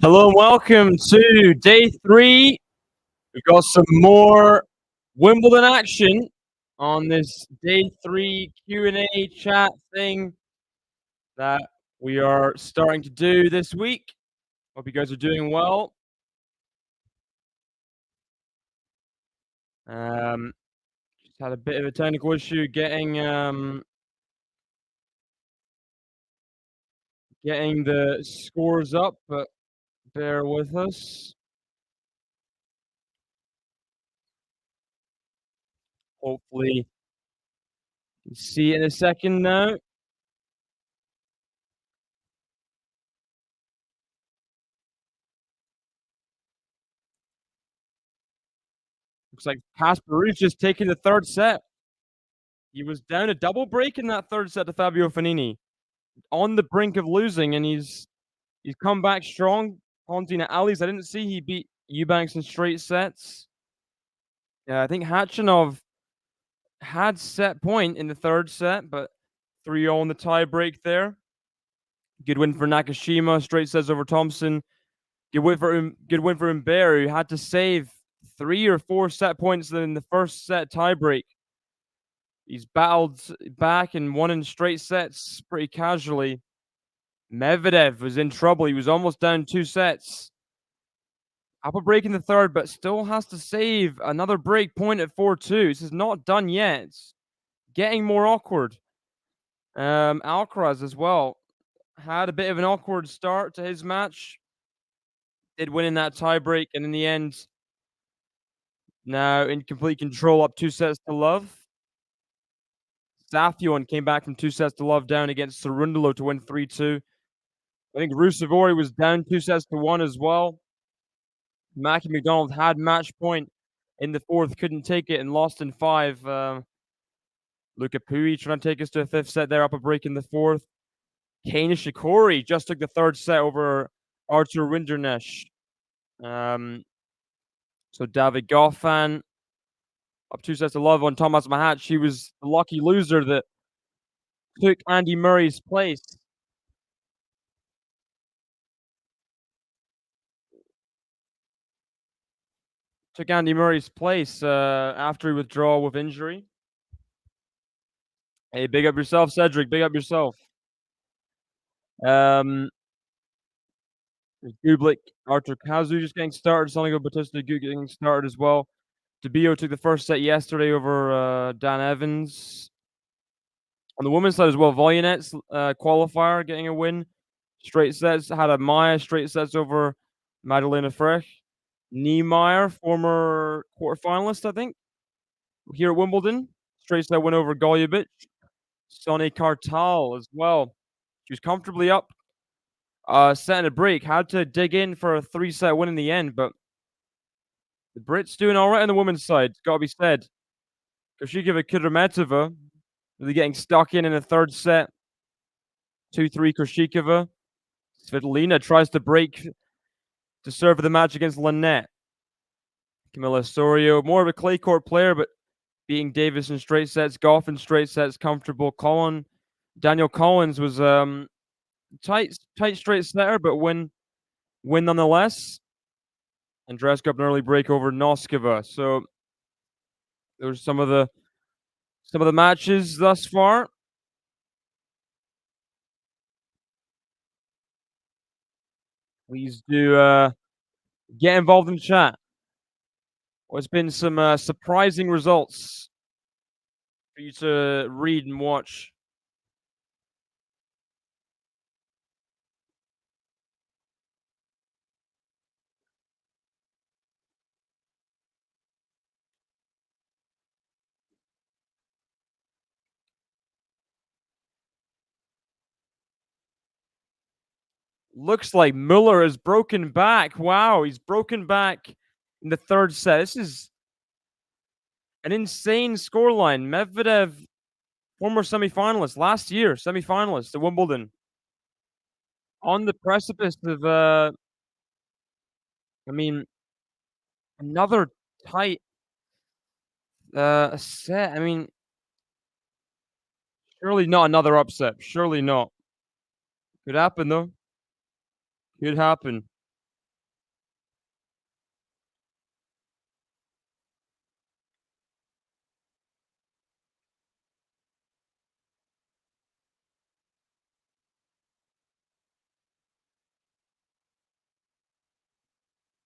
Hello and welcome to day 3. We've got some more Wimbledon action on this day 3 Q&A chat thing that we are starting to do this week. Hope you guys are doing well. Just had a bit of a technical issue getting the scores up, but bear with us. Hopefully, you see it in a second now. Looks like Casper Ruud's just taking the third set. He was down a double break in that third set to Fabio Fognini, on the brink of losing, and he's come back strong. Ponting at alleys. I didn't see he beat Eubanks in straight sets. Yeah, I think Khachanov had set point in the third set, but 3-0 in the tie break there. Good win for Nakashima. Straight sets over Thompson. Good win for Humbert, who had to save 3 or 4 set points in the first set tie break. He's battled back and won in straight sets pretty casually. Medvedev was in trouble. He was almost down 2 sets. Up a break in the third, but still has to save another break point at 4-2. This is not done yet. It's getting more awkward. Alcaraz as well had a bit of an awkward start to his match. Did win in that tiebreak, and in the end, now in complete control, up 2-0. Safyon came back from 2-0 down against Cerundolo to win 3-2. I think Rusevori was down 2-1 as well. Mackie McDonald had match point in the fourth, couldn't take it, and lost in 5. Luca Pui trying to take us to a 5th set there, up a break in the 4th. Kei Nishikori just took the 3rd set over Artur Rinderknecht. So David Gauff up 2-0 on Thomas Mahat. He was the lucky loser that took Andy Murray's place. Took Andy Murray's place after he withdrew with injury. Hey, big up yourself, Cedric. Big up yourself. Bublik, Arthur Kazu just getting started. Sonico Batista getting started as well. DeBio took the 1st set yesterday over Dan Evans. On the women's side as well, Volyanet's qualifier getting a win. Straight sets. Had a Maya straight sets over Madalena Frech. Niemeyer, former quarterfinalist, I think, here at Wimbledon. Straight set win over Goljevic. Sonny Cartal as well. She was comfortably up. Set in a break. Had to dig in for a 3-set win in the end, but the Brits doing all right on the women's side. Gotta be said. Koshikova Kudermetova really getting stuck in a 3rd set. 2-3 Koshikova. Svitolina tries to break to serve the match against Lynette. Camila Sorio, more of a clay court player, but beating Davis in straight sets. Gauff in straight sets, comfortable. Daniel Collins was tight straight setter, but win nonetheless. Andreescu up an early break over Noskova. So there's some of the matches thus far. Please do get involved in the chat. There's been some surprising results for you to read and watch. Looks like Muller has broken back. Wow, he's broken back in the 3rd set. This is an insane scoreline. Medvedev, former semifinalist last year, semifinalist at Wimbledon, on the precipice of another tight set. Surely not another upset. Surely not. Could happen though. Could happen.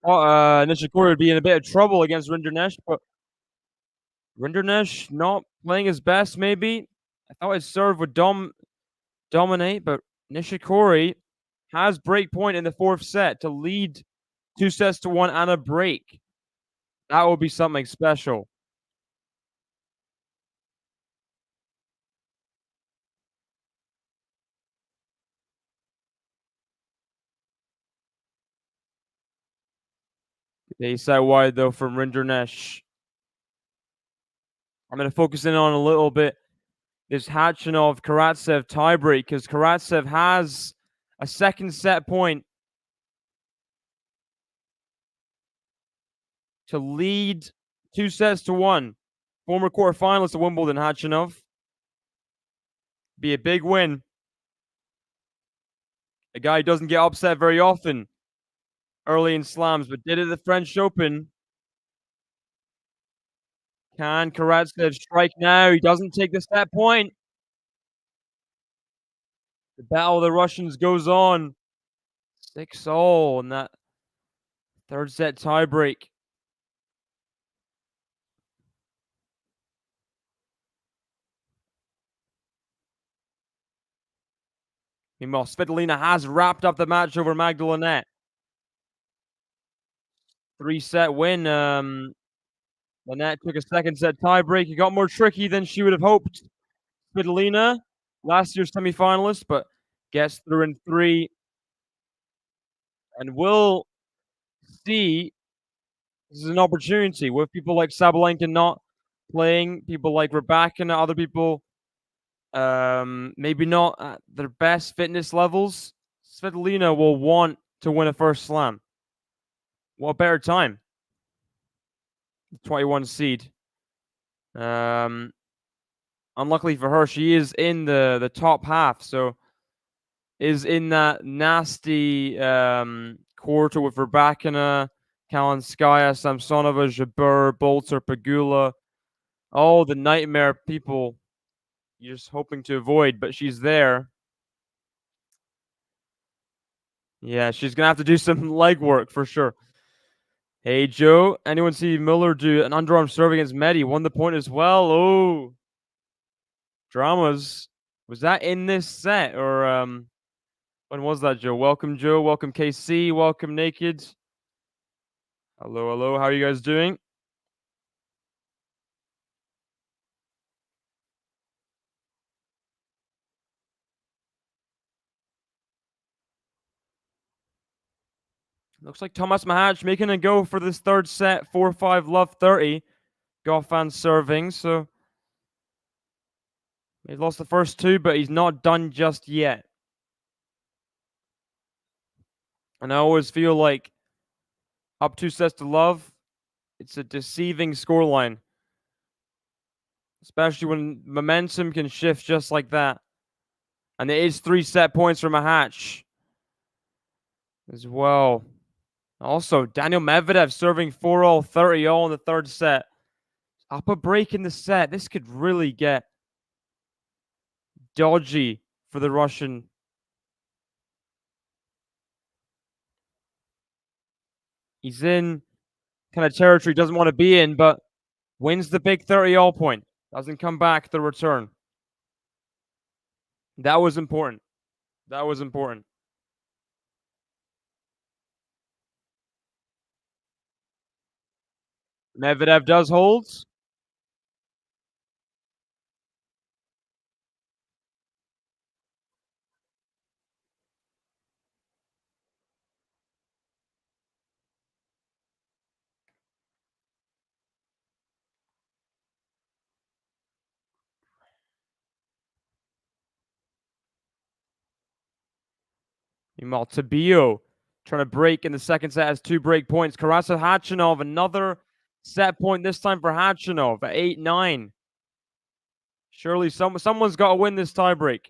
Nishikori would be in a bit of trouble against Rinderknecht, but Rinderknecht not playing his best, maybe. I thought his serve would dominate, but Nishikori has break point in the 4th set to lead 2-1 and a break. That will be something special. They set wide though from Rinderknecht. I'm going to focus in on a little bit this Khachanov Karatsev tiebreak, because Karatsev has a 2nd set point to lead 2-1. Former quarterfinalist at Wimbledon, Khachanov. Be a big win. A guy who doesn't get upset very often early in slams, but did it at the French Open. Can Karatsev strike now? He doesn't take the set point. The battle of the Russians goes on. 6-all in that 3rd set tiebreak. Meanwhile, Svitolina has wrapped up the match over Magdalene. 3-set win. Lynette took a second set tiebreak. It got more tricky than she would have hoped. Svitolina, last year's semifinalist, but gets through in 3. And we'll see. This is an opportunity with people like Sabalenka not playing, people like Raducanu, other people maybe not at their best fitness levels. Svitolina will want to win a first slam. What better time? 21 seed. Unluckily for her, she is in the top half, so is in that nasty quarter with Raducanu, Kalinskaya, Samsonova, Jabeur, Bolter, Pegula. All the nightmare people you're just hoping to avoid, but she's there. Yeah, she's gonna have to do some legwork for sure. Hey, Joe. Anyone see Miller do an underarm serve against Medi? Won the point as well. Oh, dramas. Was that in this set or when was that, Joe? Welcome, Joe. Welcome, KC. Welcome, Naked. Hello, hello. How are you guys doing? Looks like Thomas Mahach making a go for this third set. 4-5 love 30. Gauff fans serving, so he's lost the first 2, but he's not done just yet. And I always feel like up 2 sets to love, it's a deceiving scoreline. Especially when momentum can shift just like that. And it is 3 set points from Mahach as well. Also, Daniel Medvedev serving 4-all, 30-all in the third set. Up a break in the set. This could really get dodgy for the Russian. He's in kind of territory doesn't want to be in, but wins the big 30-all point. Doesn't come back the return. That was important. That was important. Medvedev does holds. Meanwhile, Tabio trying to break in the second set has 2 break points. Karatsev Khachanov, another set point, this time for Khachanov at 8-9. Surely someone's got to win this tiebreak.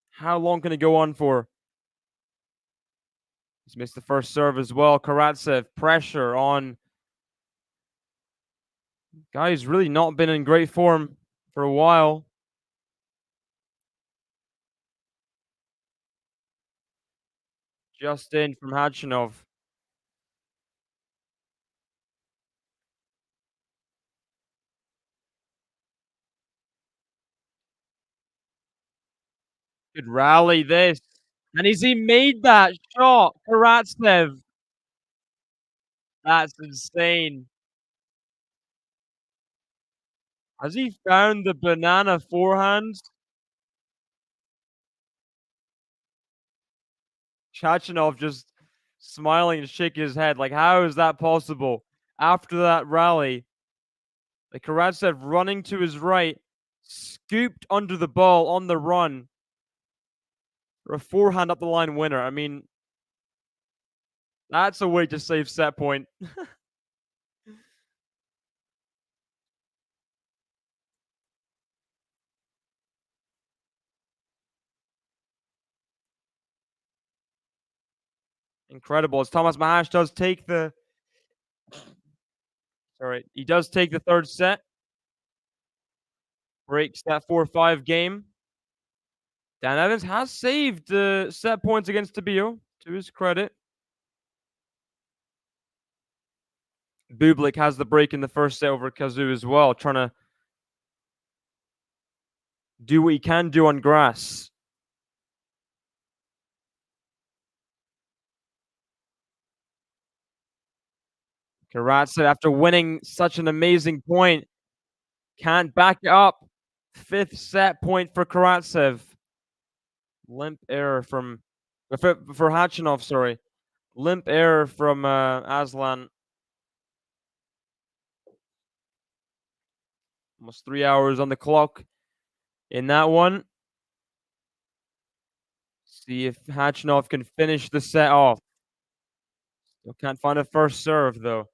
How long can it go on for? He's missed the first serve as well. Karatsev, pressure on. Guy's really not been in great form for a while. Just in from Khachanov. Could rally this. And he made that shot, Karatsev. That's insane. Has he found the banana forehand? Khachanov just smiling and shaking his head. Like, how is that possible? After that rally, like Karatsev running to his right, scooped under the ball on the run for a forehand up the line winner. I mean, that's a way to save set point. Incredible. As Thomas Mahach does take the he does take the third set. Breaks that 4-5 game. Dan Evans has saved the set points against Tabio, to his credit. Bublik has the break in the first set over Kazoo as well, trying to do what he can do on grass. Karatsev, after winning such an amazing point, can't back it up. 5th set point for Karatsev. Limp error from for Khachanov, sorry. Limp error from Aslan. Almost 3 hours on the clock in that one. See if Khachanov can finish the set off. Still can't find a first serve, though.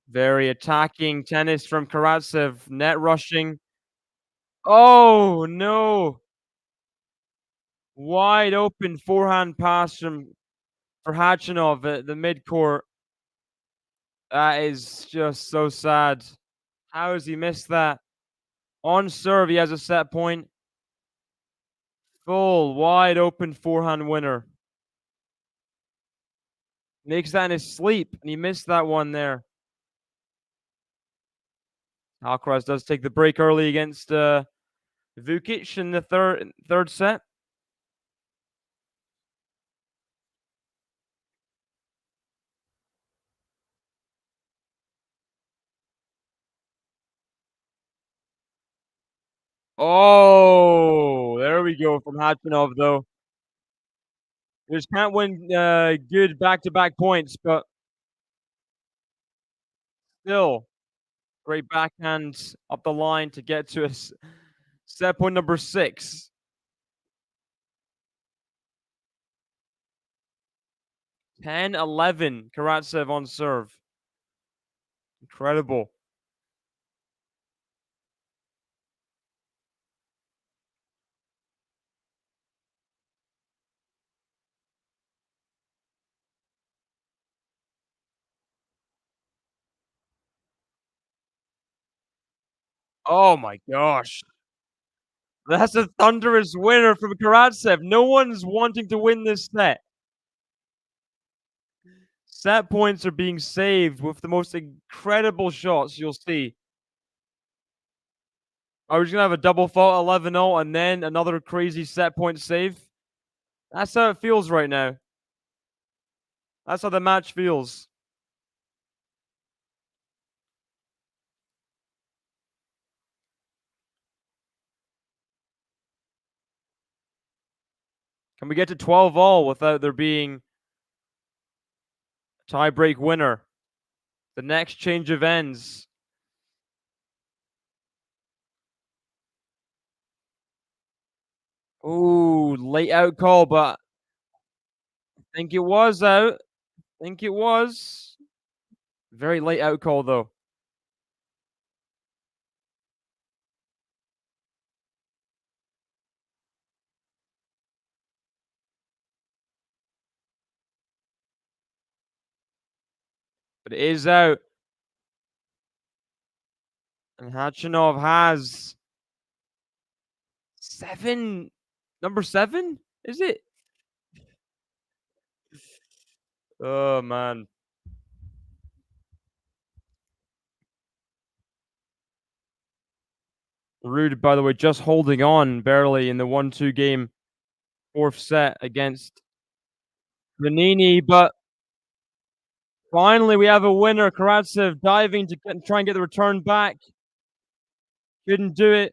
Very attacking tennis from Karatsev. Net rushing. Oh, no. Wide open forehand pass for Khachanov at the midcourt. That is just so sad. How has he missed that? On serve, he has a set point. Full, wide open forehand winner. Makes that in his sleep, and he missed that one there. Alcaraz does take the break early against Vukic in the third set. Oh, there we go from Khachanov, though. Just can't win good back-to-back points, but still, great backhand up the line to get to set point number 6. 10-11, Karatsev on serve. Incredible. Oh my gosh. That's a thunderous winner from Karatsev. No one's wanting to win this set. Set points are being saved with the most incredible shots you'll see. Are we just gonna have a double fault 11-0 and then another crazy set point save? That's how it feels right now. That's how the match feels. Can we get to 12-all without there being a tie-break winner? The next change of ends. Ooh, late out call, but I think it was out. I think it was. Very late out call, though. But it is out. And Khachanov has number 7? Is it? Oh, man. Rude, by the way, just holding on barely in the 1-2 game, 4th set against Vanini, but finally we have a winner. Karatsev diving to try and get the return back. Couldn't do it.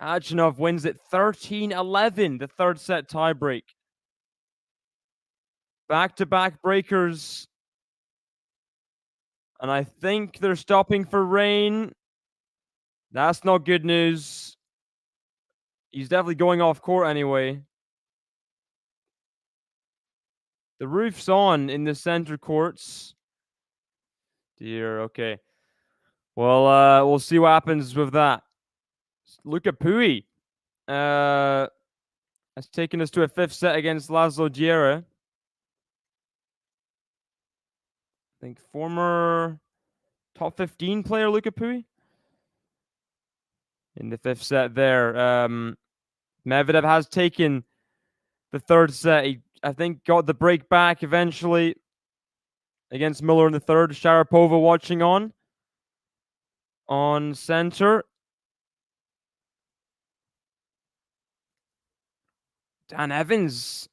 Khachanov wins it 13-11, the 3rd set tiebreak. Back-to-back breakers. And I think they're stopping for rain. That's not good news. He's definitely going off court anyway. The roof's on in the center courts. Dear, okay. Well, we'll see what happens with that. Luca Pui has taken us to a 5th set against Laszlo Djere. I think former top 15 player Luca Pui in the 5th set there. Medvedev has taken the third set. He, I think, got the break back eventually against Miller in the third. Sharapova watching on center. Dan Evans,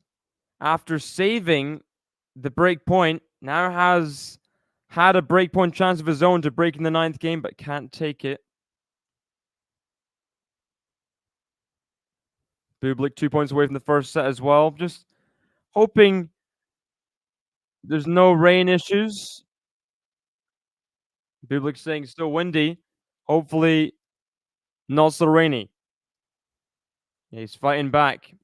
after saving the break point, now has had a break point chance of his own to break in the 9th game, but can't take it. Bublik 2 points away from the first set as well. Just hoping there's no rain issues. Bublik saying still windy. Hopefully not so rainy. Yeah, he's fighting back.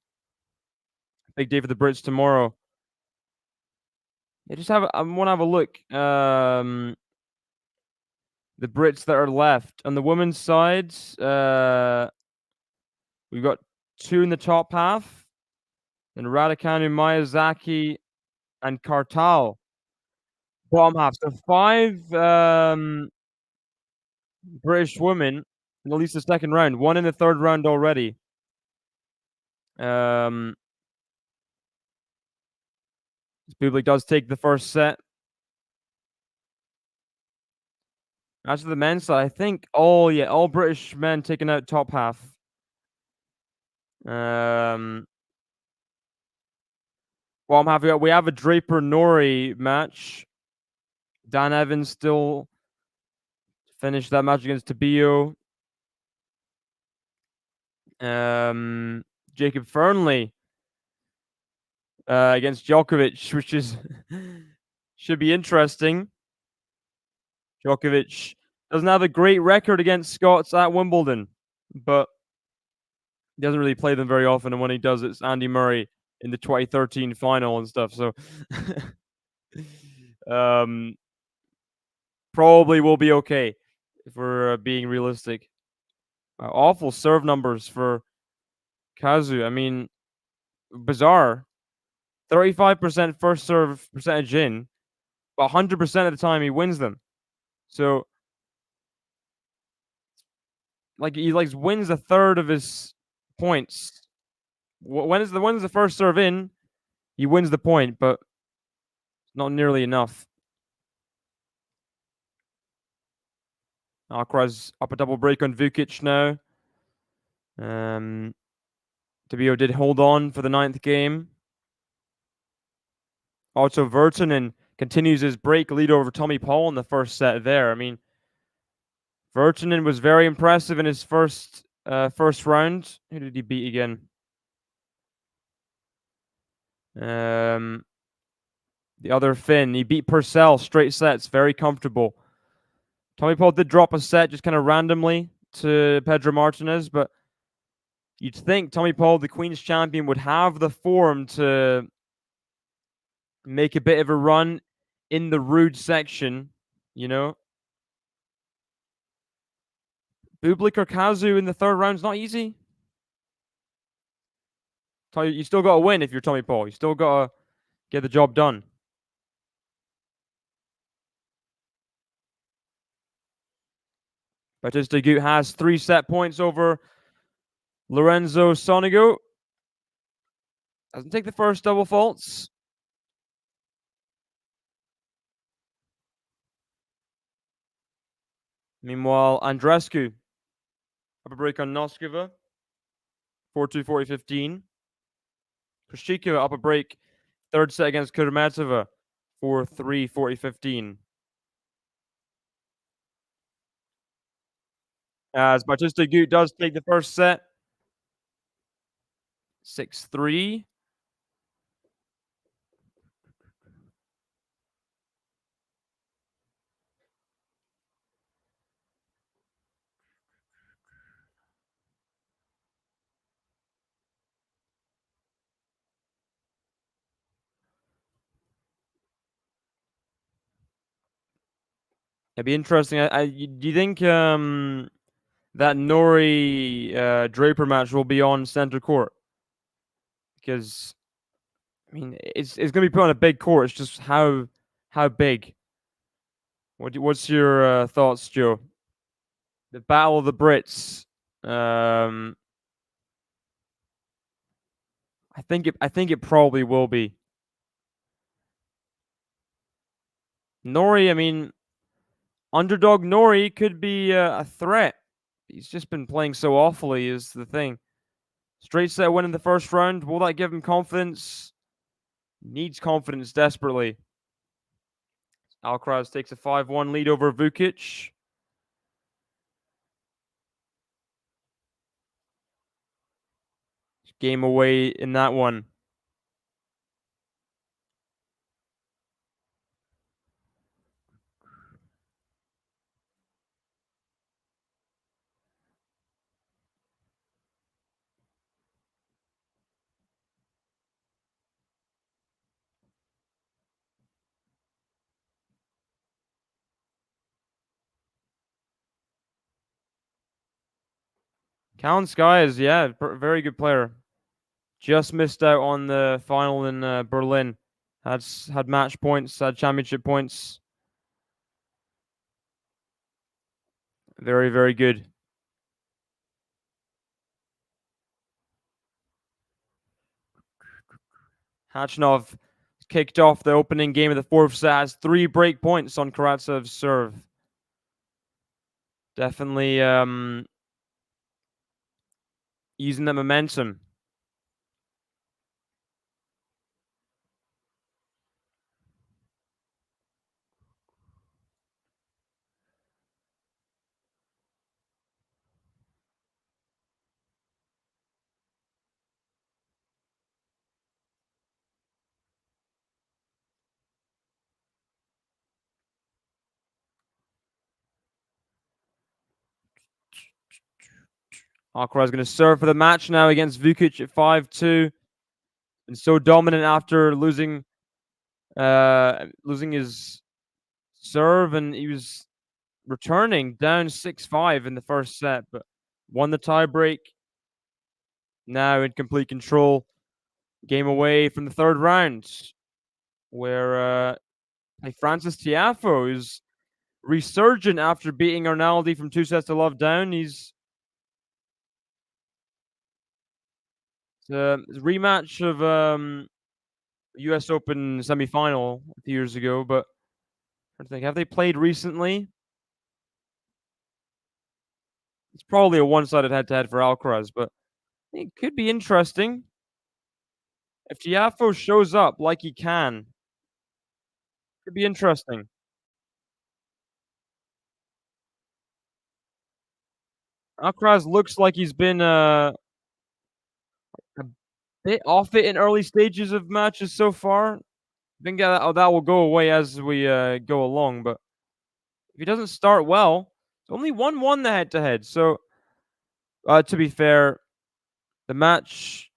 Big day for the Brits tomorrow. Yeah, just have I want to have a look. The Brits that are left on the women's side. We've got 2 in the top half. Then Raducanu, Miyazaki, and Kartal. Bottom half. So 5 British women in at least the second round. 1 in the third round already. Bublik does take the first set. As for the men's side, I think all British men taking out top half. Well, I'm happy. We have a Draper Norrie match. Dan Evans still finished that match against Tabio. Jacob Fernley against Djokovic, which is should be interesting. Djokovic doesn't have a great record against Scots at Wimbledon, but he doesn't really play them very often. And when he does, it's Andy Murray in the 2013 final and stuff. So probably will be okay if we're being realistic. Awful serve numbers for Kazu. I mean, bizarre. 35% first serve percentage in, but 100% of the time he wins them. So, like, he wins a third of his points. When is the first serve in, he wins the point, but not nearly enough. Alcaraz up a double break on Vukic now. Tabio did hold on for the 9th game. Also, Virtanen continues his break lead over Tommy Paul in the first set there. I mean, Virtanen was very impressive in his first round. Who did he beat again? The other Finn. He beat Purcell straight sets, very comfortable. Tommy Paul did drop a set just kind of randomly to Pedro Martinez, but you'd think Tommy Paul, the Queen's champion, would have the form to make a bit of a run in the Rude section, you know? Bublik or Kazu in the third round's not easy. You still got to win if you're Tommy Paul. You still got to get the job done. Bautista Agut has 3 set points over Lorenzo Sonego. Doesn't take the first double faults. Meanwhile, Andrescu up a break on Noskova. 4-2, 40-15. Krishikova up a break. Third set against Kudermetova. 4-3, 40-15. As Bautista Agut does take the first set. 6-3. It'd be interesting. Do you think that Norrie Draper match will be on center court? Because I mean, it's going to be put on a big court. It's just how big. What's your thoughts, Joe? The Battle of the Brits. I I think it probably will be. Norrie, I mean, underdog Norrie could be a threat. He's just been playing so awfully is the thing. Straight set win in the first round. Will that give him confidence? Needs confidence desperately. Alcaraz takes a 5-1 lead over Vukic. Game away in that one. Kalinskaya is, yeah, very good player. Just missed out on the final in Berlin. Had match points, had championship points. Very, very good. Khachanov kicked off the opening game of the fourth set, has 3 break points on Karatsev's serve. Definitely using the momentum. Alcaraz going to serve for the match now against Vukic at 5-2. And so dominant after losing his serve, and he was returning down 6-5 in the first set, but won the tiebreak. Now in complete control. Game away from the third round, where Francis Tiafoe is resurgent after beating Arnaldi from 2-love down. He's a rematch of U.S. Open semifinal a few years ago, but I think, have they played recently? It's probably a one-sided head-to-head for Alcaraz, but it could be interesting. If Tiafoe shows up like he can, could be interesting. Alcaraz looks like he's been a bit off it in early stages of matches so far. I think that will go away as we go along, but if he doesn't start well, it's only 1-1 the head-to-head. So, to be fair, the match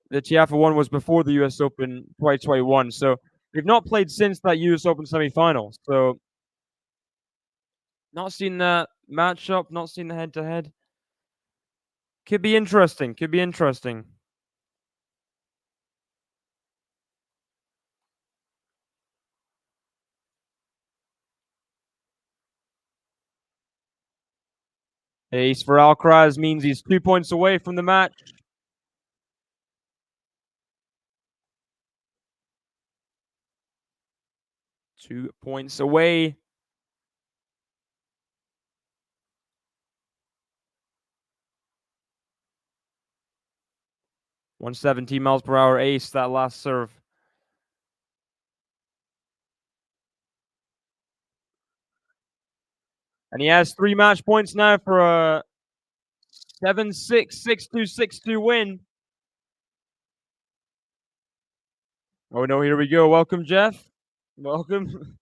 that Tiafoe won was before the U.S. Open 2021. So they've not played since that U.S. Open semifinal. So not seen that matchup, not seen the head-to-head. Could be interesting. Could be interesting. Ace for Alcaraz means he's 2 points away from the match. 2 points away. (117 mph) ace, that last serve. And he has 3 match points now for a 7-6, 6-2, 6-2 win. Oh no, here we go. Welcome, Jeff. Welcome.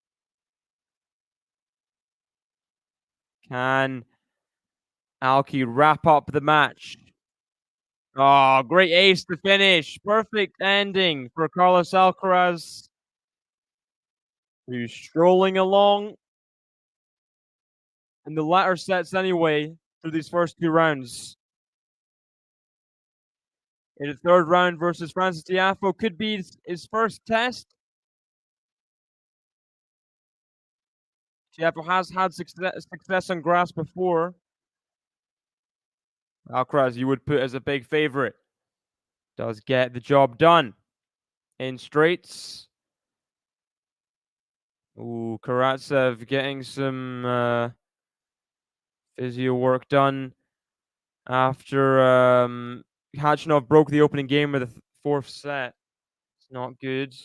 Can Alki wrap up the match? Oh, great ace to finish. Perfect ending for Carlos Alcaraz, who's strolling along in the latter sets anyway through these first 2 rounds. In the third round versus Francis Tiafoe could be his first test. Tiafoe has had success on grass before. Alcaraz, you would put as a big favorite. does get the job done. In straights. Ooh, Karatsev getting some physio work done after Khachanov broke the opening game of the fourth set. It's not good.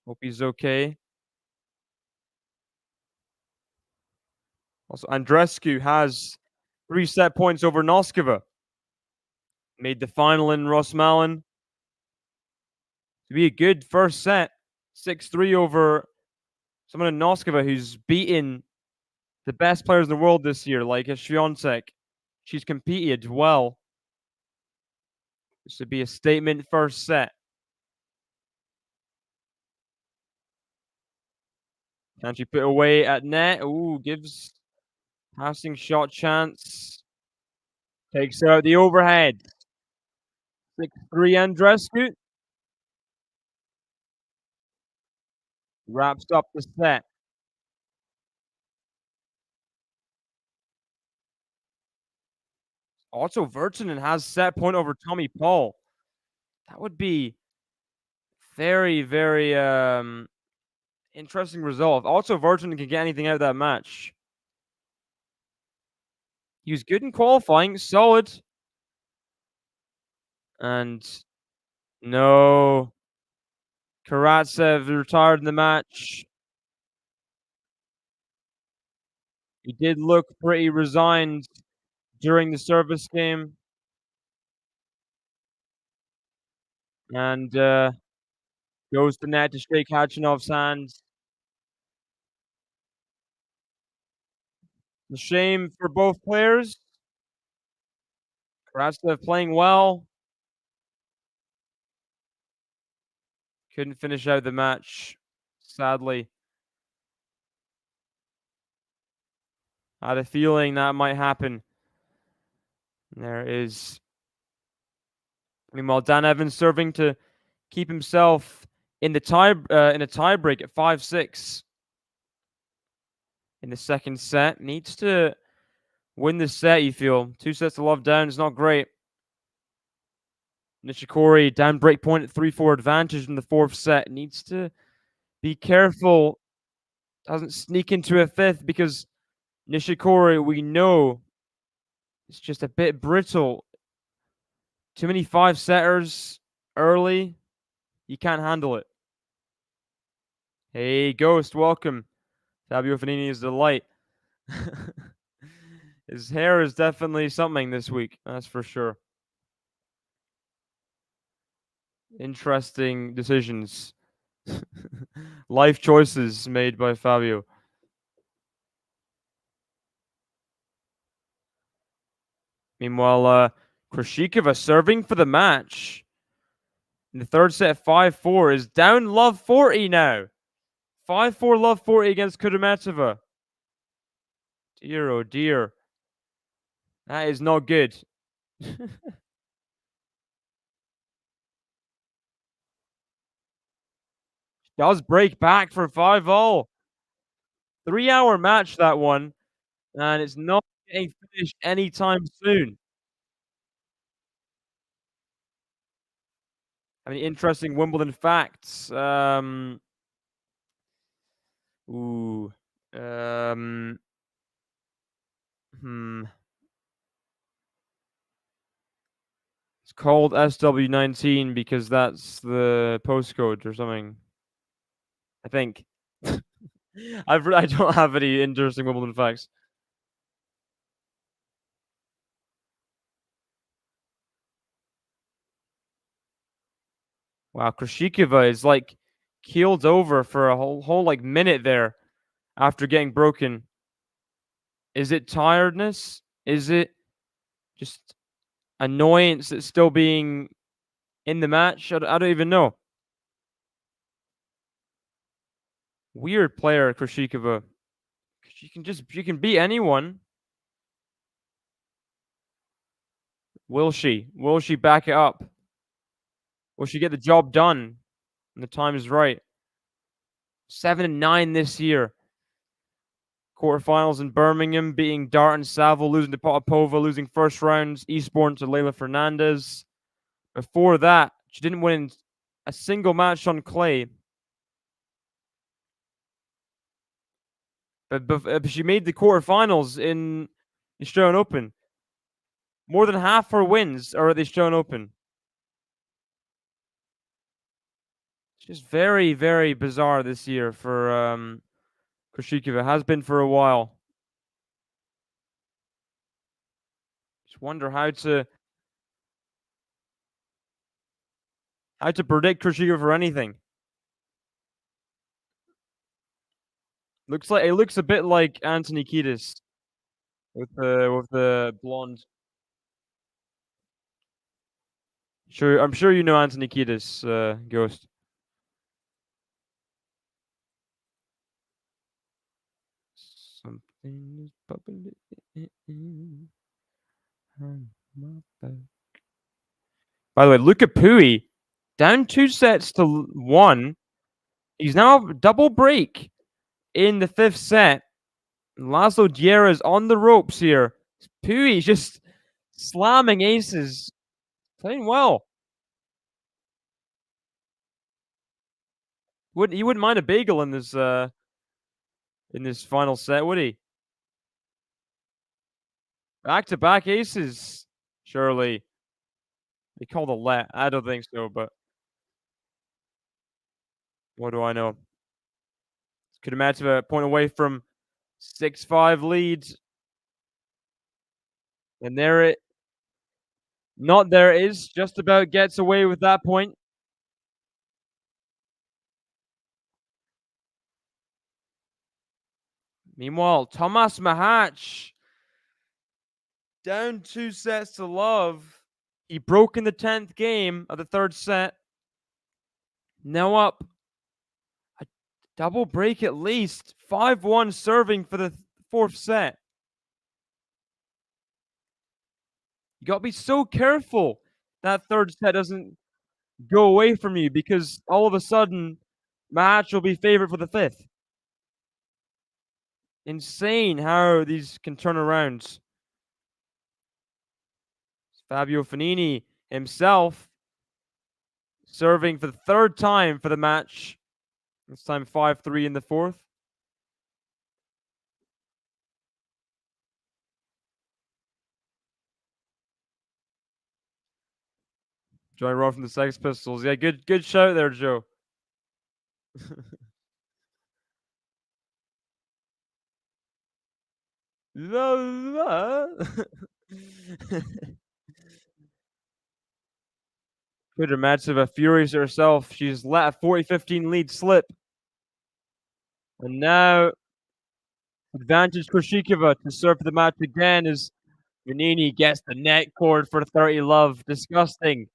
Hope he's okay. Also, Andreescu has 3 set points over Noskova. Made the final in Rosmalen. To be a good first set. 6-3 over someone in Noskova who's beaten the best players in the world this year, like Swiatek. She's competed well. This would be a statement first set. Can she put away at net? Ooh, gives passing shot chance. Takes out the overhead. 6-3 Andreescu. Wraps up the set. Also, Virtanen has set point over Tommy Paul. That would be very, very interesting result. Also, Virtanen can get anything out of that match. He was good in qualifying, solid. And no. Karatsev retired in the match. He did look pretty resigned during the service game. And goes to net to shake Khachanov's hand. The shame for both players. Karatsev playing well. Couldn't finish out the match, sadly. Had a feeling that might happen. And there is. Meanwhile, Dan Evans serving to keep himself in the tiebreak at 5-6 in the second set. Needs to win this set, you feel. 2 sets to love down is not great. Nishikori down break point at 3-4 advantage in the fourth set. Needs to be careful. Doesn't sneak into a fifth because Nishikori, we know, is just a bit brittle. Too many 5-setters early. You can't handle it. Hey, Ghost, welcome. Fabio Fognini is a delight. His hair is definitely something this week, that's for sure. Interesting decisions. Life choices made by Fabio. Meanwhile, Krishikova serving for the match. In the third set, 5-4 is down love 40 now. 5-4 love 40 against Kudermetova. Dear, oh dear. That is not good. Does break back for 5-all. 3-hour match, that one. And it's not getting finished anytime soon. I mean, interesting Wimbledon facts. Ooh. It's called SW19 because that's the postcode or something. I think. I don't have any interesting Wimbledon facts. Wow, Krishikova is like keeled over for a whole like minute there after getting broken. Is it tiredness? Is it just annoyance at still being in the match? I don't even know. Weird player, Krishikova. She can beat anyone. Will she? Will she back it up? Will she get the job done when the time is right? 7-9 this year. Quarterfinals in Birmingham, beating Dart and Saville, losing to Potapova, losing first rounds, Eastbourne to Leila Fernandez. Before that, she didn't win a single match on clay. But she made the quarterfinals in the Australian Open. More than half her wins are at the Australian Open. It's just very, very bizarre this year for Krejcikova. Has been for a while. Just wonder how to predict Krejcikova for anything. It looks a bit like Anthony Kiedis with the blonde. Sure, I'm sure you know Anthony Kiedis, Ghost. Something is bubbling on my back. By the way, Luca Pui down 2-1. He's now double break in the 5th set. Laszlo Djera's on the ropes here. Pui just slamming aces, playing well. He wouldn't mind a bagel in this final set, would he? Back-to-back aces, surely. They called a let. I don't think so, but what do I know? Could have matched a point away from 6-5 lead. And there it is. Just about gets away with that point. Meanwhile, Tomas Mahach down 2-0. He broke in the 10th game of the 3rd set. Now up a double break at least. 5-1 serving for the 4th set. You got to be so careful that 3rd set doesn't go away from you, because all of a sudden Mahach will be favorite for the 5th. Insane how these can turn around. Fabio Fognini himself serving for the 3rd time for the match. This time 5-3 in the 4th. Johnny Rowe from the Sex Pistols. Yeah, good shout there, Joe. Kudermatseva furious herself. She's let a 40-15 lead slip. And now advantage Krejcikova to serve for the match again as Fognini gets the net cord for 30 love. Disgusting.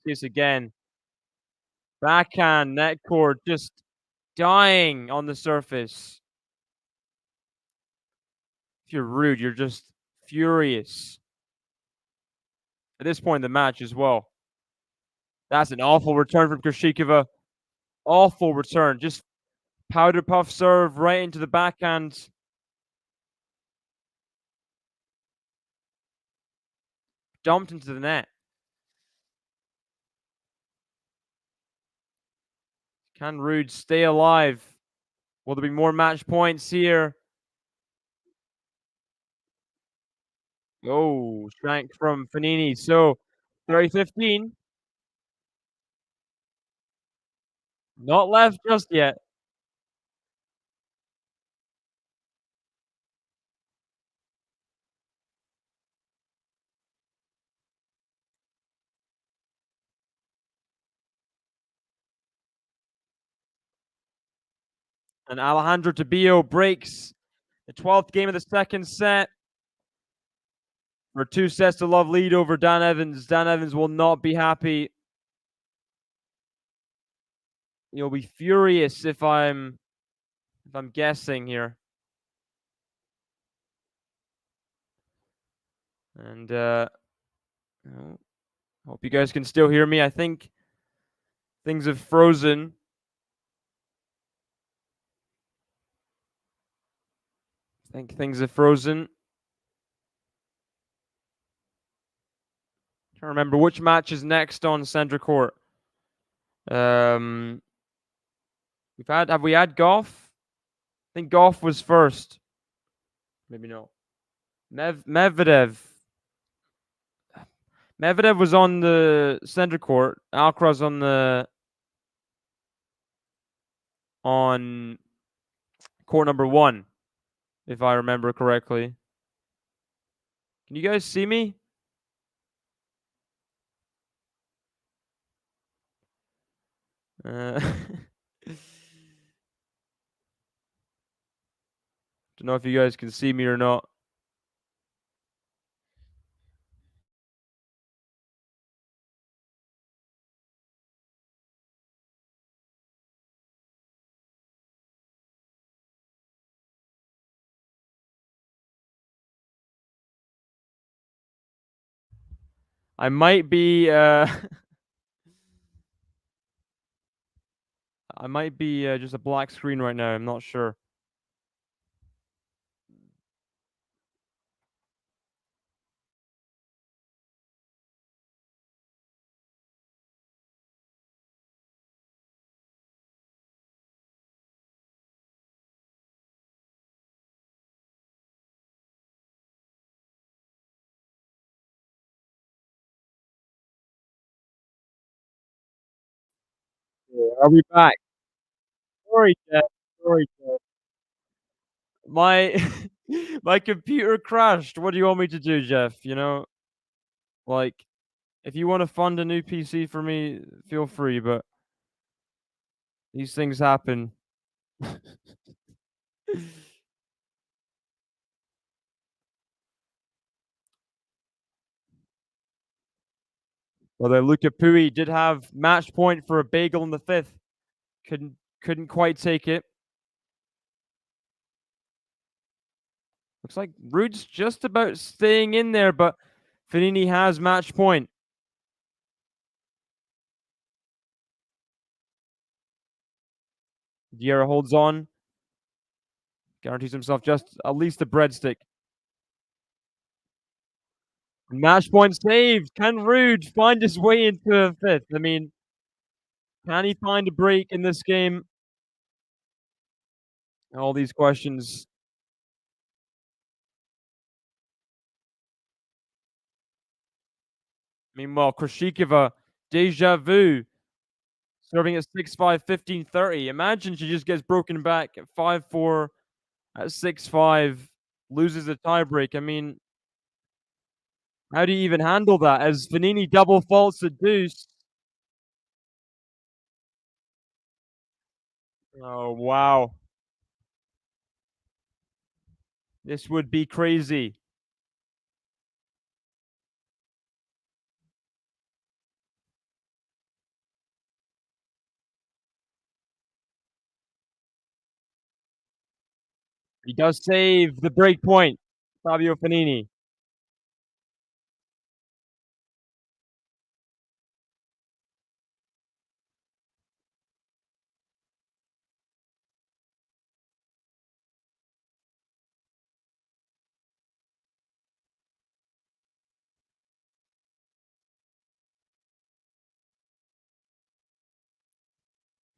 See this again. Backhand net cord just dying on the surface. If you're rude, you're just furious. At this point in the match as well. That's an awful return from Krejcikova. Awful return. Just powder puff serve right into the backhand. Dumped into the net. Can Ruud stay alive? Will there be more match points here? Oh, shank from Fognini. So 30-15. Not left just yet. And Alejandro Tabio breaks the 12th game of the 2nd set for 2-0 lead over Dan Evans. Dan Evans will not be happy. He'll be furious if I'm guessing here. And hope you guys can still hear me. I think things have frozen. Can't remember which match is next on center court. Have we had Gauff? I think Gauff was first. Maybe no. Medvedev. Medvedev was on the center court. Alcaraz on court number 1, if I remember correctly. Can you guys see me? Don't know if you guys can see me or not. I might be I might be just a black screen right now. I'm not sure. Are we back? Sorry, Jeff. Sorry, Jeff. My my computer crashed. What do you want me to do, Jeff? You know, like, if you want to fund a new PC for me, feel free. But these things happen. Although Luca Pui did have match point for a bagel in the 5th. Couldn't quite take it. Looks like Rude's just about staying in there, but Fognini has match point. Vieira holds on. Guarantees himself just at least a breadstick. Match point saved. Can Rude find his way into a 5th? I mean, can he find a break in this game? All these questions. Meanwhile, Krishikova, deja vu, serving at 6-5, 15-30. Imagine she just gets broken back at 5-4, at 6-5, loses a tiebreak. I mean, how do you even handle that? As Fognini double faults the deuce. Oh, wow. This would be crazy. He does save the break point, Fabio Fognini.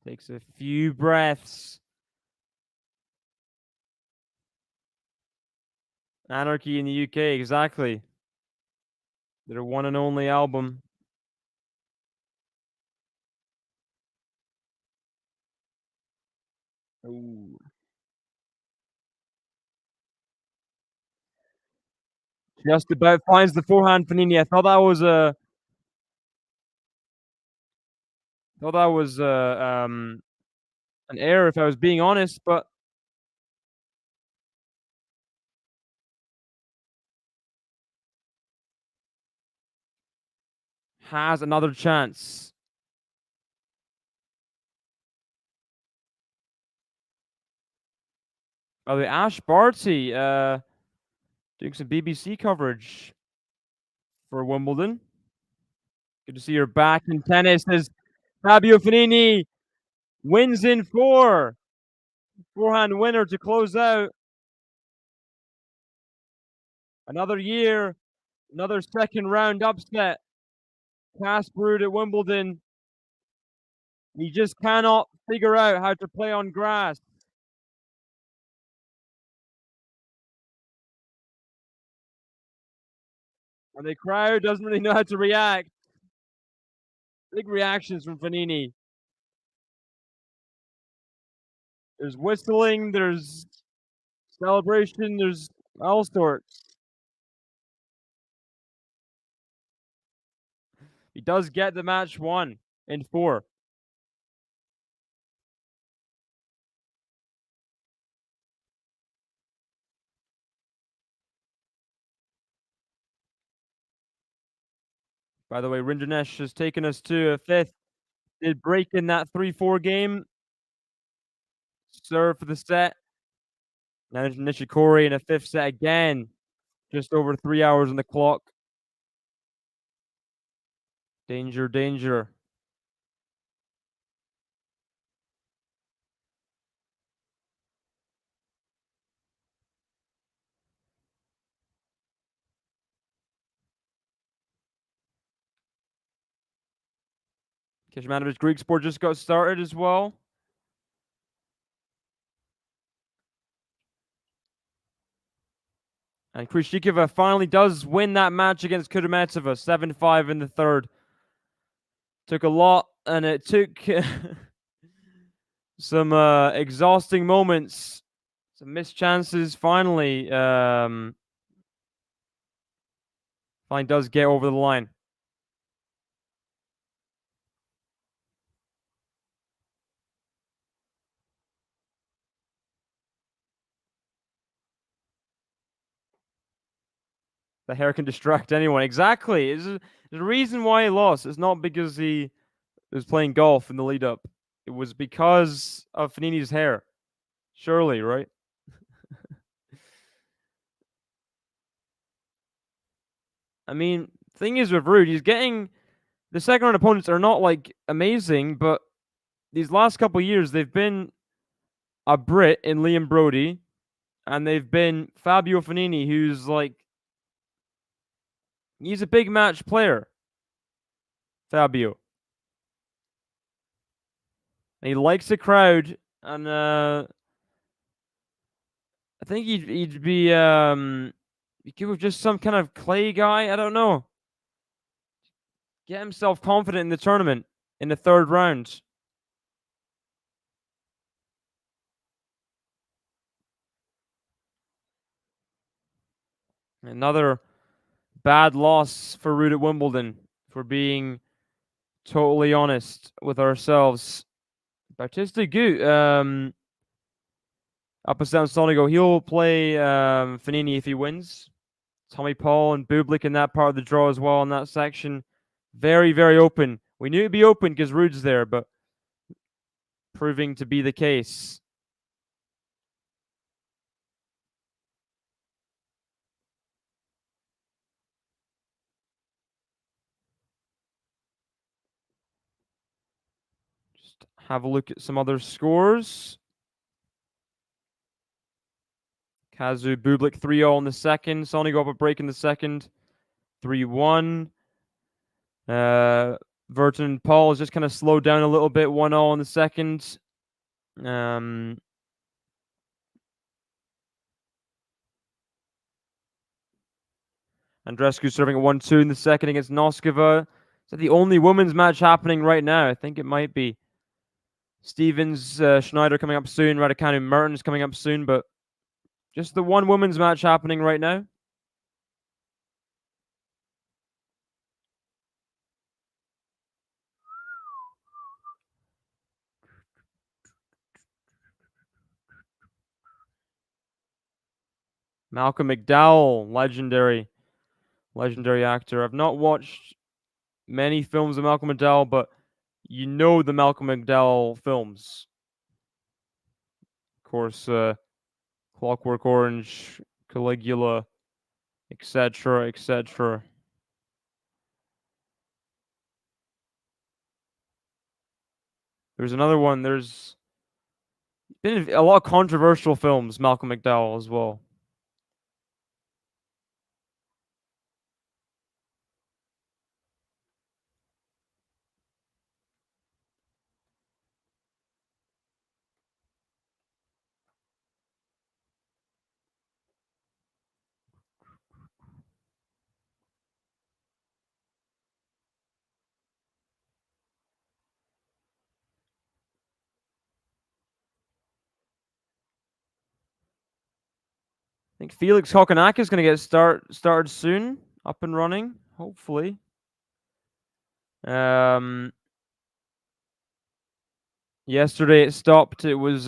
Takes a few breaths. Anarchy in the UK, exactly. Their one and only album. Ooh. Just about finds the forehand Fognini. I thought that was an error if I was being honest, but has another chance. Oh, the Ash Barty doing some BBC coverage for Wimbledon. Good to see her back in tennis as Fabio Fognini wins in 4. Forehand winner to close out. Another year, another second round upset. Casper Ruud at Wimbledon. He just cannot figure out how to play on grass. And the crowd doesn't really know how to react. Big reactions from Fognini. There's whistling, there's celebration, there's all sorts. He does get the match won in 4. By the way, Rinderknecht has taken us to a 5th. Did break in that 3-4 game. Serve for the set. Now Nishikori in a 5th set again. Just over 3 hours on the clock. Danger, danger. Kecmanovic Greek Sport just got started as well. And Krishikova finally does win that match against Kudermetova, 7-5 in the 3rd. Took a lot, and it took some exhausting moments, some missed chances. Finally, finally does get over the line. The hair can distract anyone. Exactly. There's a reason why he lost. It's not because he was playing golf in the lead up. It was because of Fognini's hair. Surely, right? I mean, thing is with Ruud, he's getting the second round opponents are not like amazing, but these last couple years they've been a Brit in Liam Brody, and they've been Fabio Fognini, who's like he's a big match player. Fabio. And he likes the crowd, and I think he'd be he could have just some kind of clay guy. I don't know. Get himself confident in the tournament in the 3rd round. Another bad loss for Ruud at Wimbledon, for being totally honest with ourselves. Baptiste Gut, up and down Sonigo. He'll play Fognini if he wins. Tommy Paul and Bublik in that part of the draw as well in that section. Very, very open. We knew it'd be open because Ruud's there, but proving to be the case. Just have a look at some other scores. Kazu Bublik 3-0 in the second. Sonigo up a break in the second. 3-1. Verton Paul has just kind of slowed down a little bit. 1-0 in the second. Andreescu serving at 1-2 in the second against Noskova. Is that the only women's match happening right now? I think it might be. Stevens, Schneider coming up soon. Raducanu, Mertens coming up soon. But just the one women's match happening right now. Malcolm McDowell, legendary actor. I've not watched many films of Malcolm McDowell, but you know the Malcolm McDowell films. Of course, Clockwork Orange, Caligula, etc., etc. There's another one. There's been a lot of controversial films, Malcolm McDowell as well. think Felix Kokonakis is gonna get started soon, up and running, hopefully. Yesterday it stopped. It was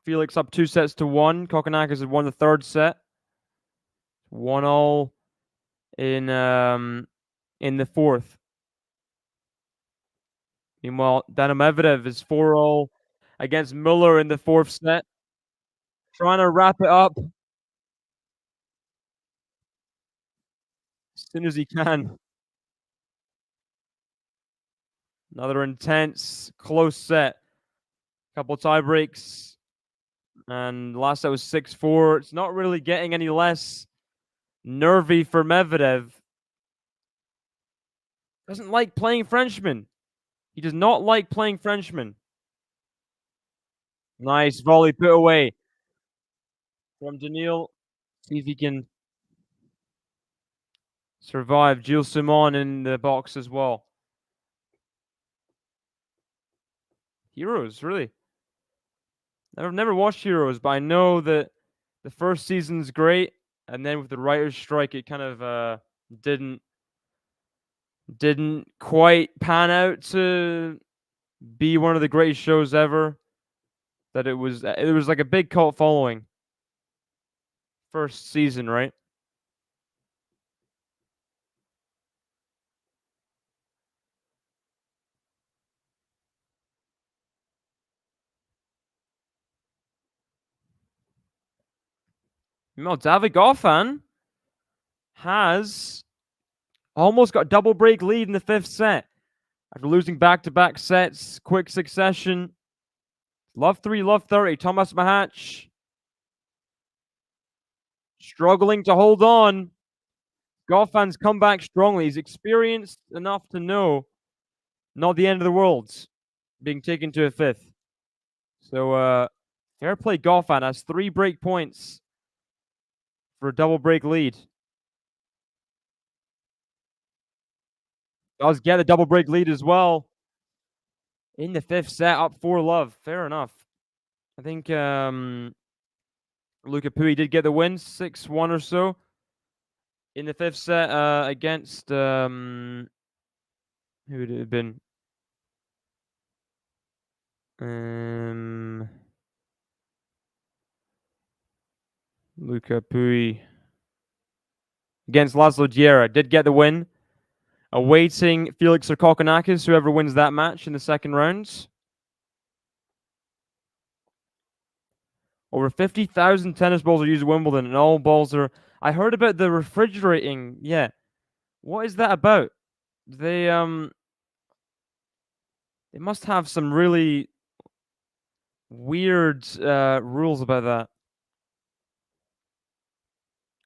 Felix up 2-1. Kokonakis had won the third set. 1-all in the fourth. Meanwhile, Daniil Medvedev is 4-all against Muller in the fourth set. Trying to wrap it up as soon as he can. Another intense, close set. Couple tie breaks. And last set was 6-4. It's not really getting any less nervy for Medvedev. Doesn't like playing Frenchmen. He does not like playing Frenchmen. Nice volley put away from Daniil. See if he can survive. Gilles Simon in the box as well. Heroes, really. I've never watched Heroes, but I know that the first season's great, and then with the writer's strike, it kind of didn't quite pan out to be one of the greatest shows ever. That it was like a big cult following. First season, right? No, David Goffin has almost got a double break lead in the fifth set. After losing back-to-back sets, quick succession. Love 3, love 30. Thomas Mahach struggling to hold on. Goffin's come back strongly. He's experienced enough to know not the end of the world being taken to a fifth. So, fair play. Goffin has 3 break points for a double break lead. Does get a double break lead as well. In the fifth set, up 4 love. Fair enough. I think Luca Pui did get the win, 6-1 or so. In the fifth set against who would it have been? Luca Pui against Laszlo Diera did get the win. Awaiting Felix or Kokonakis, whoever wins that match in the second round. Over 50,000 tennis balls are used at Wimbledon, and all balls are. I heard about the refrigerating. Yeah, what is that about? They must have some really weird rules about that.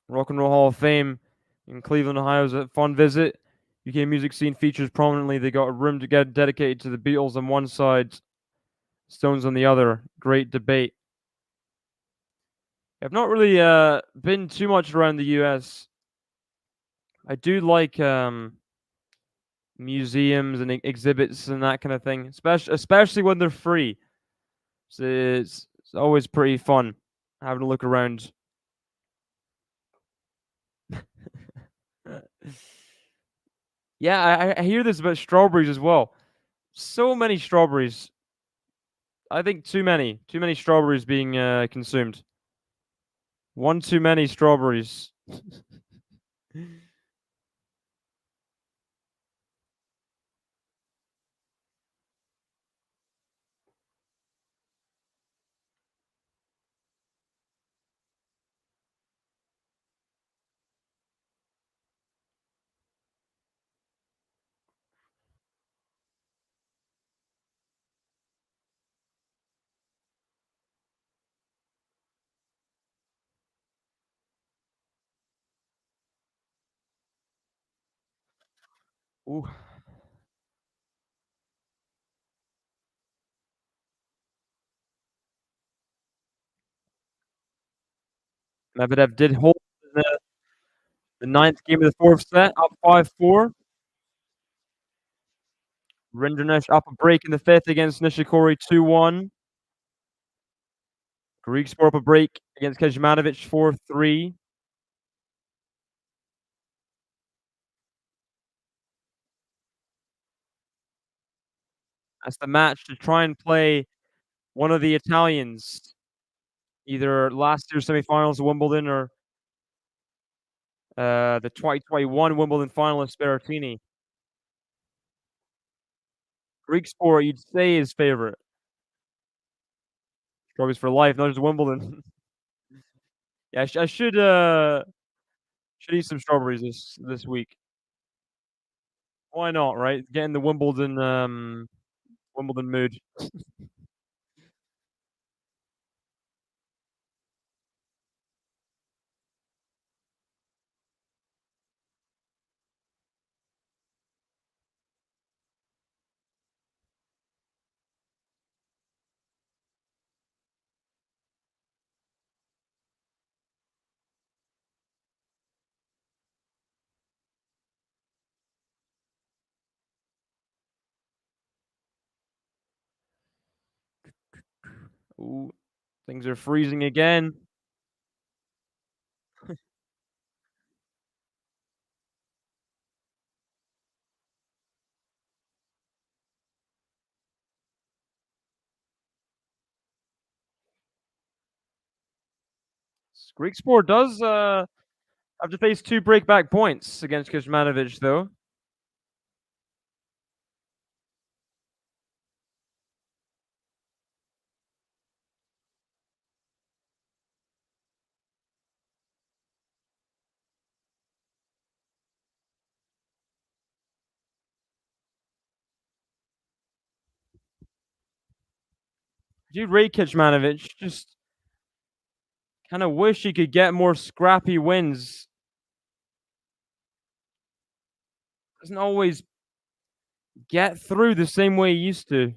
Rock and Roll Hall of Fame in Cleveland, Ohio is a fun visit. UK music scene features prominently. They got a room to get dedicated to the Beatles on one side, Stones on the other. Great debate. I've not really been too much around the US. I do like museums and exhibits and that kind of thing, especially when they're free. So it's always pretty fun having a look around. Yeah, I hear this about strawberries as well. So many strawberries. I think too many strawberries being consumed. One too many strawberries. Ooh. Medvedev did hold the ninth game of the fourth set, up 5-4. Rinderknecht up a break in the fifth against Nishikori, 2-1. Greek score up a break against Kecmanovic 4-3. That's the match to try and play one of the Italians, either last year's semifinals of Wimbledon or the 2021 Wimbledon finalist Berrettini. Greek sport, you'd say his favorite. Strawberries for life, not just Wimbledon. Yeah, I should eat some strawberries this week. Why not, right? Get in the Wimbledon mood. Ooh, things are freezing again. Greek sport does have to face 2 breakback points against Kecmanovic, though. Dude, Ray Kecmanovic just kind of wish he could get more scrappy wins. Doesn't always get through the same way he used to,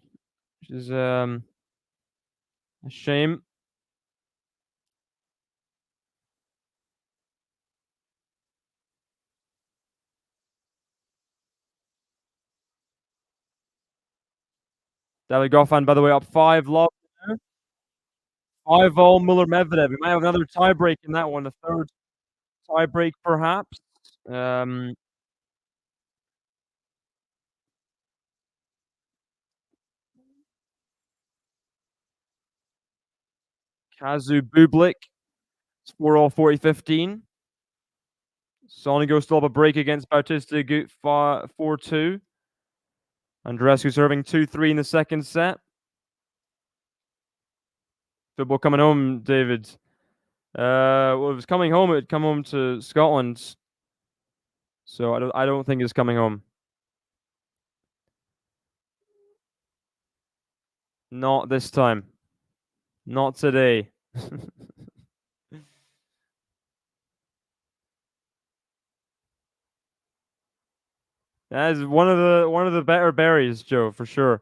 which is a shame. David Goffin, by the way, up 5 love. 5-all Muller Medvedev. We might have another tiebreak in that one, a third tiebreak perhaps. Um, Kazu Bublik, 4-all 40-15. Sonigo still have a break against Bautista Agut 4-2. Andreescu serving 2-3 in the second set. Football coming home, David. Well, if it was coming home, it'd come home to Scotland. So I don't think it's coming home. Not this time. Not today. That is one of the better berries, Joe, for sure.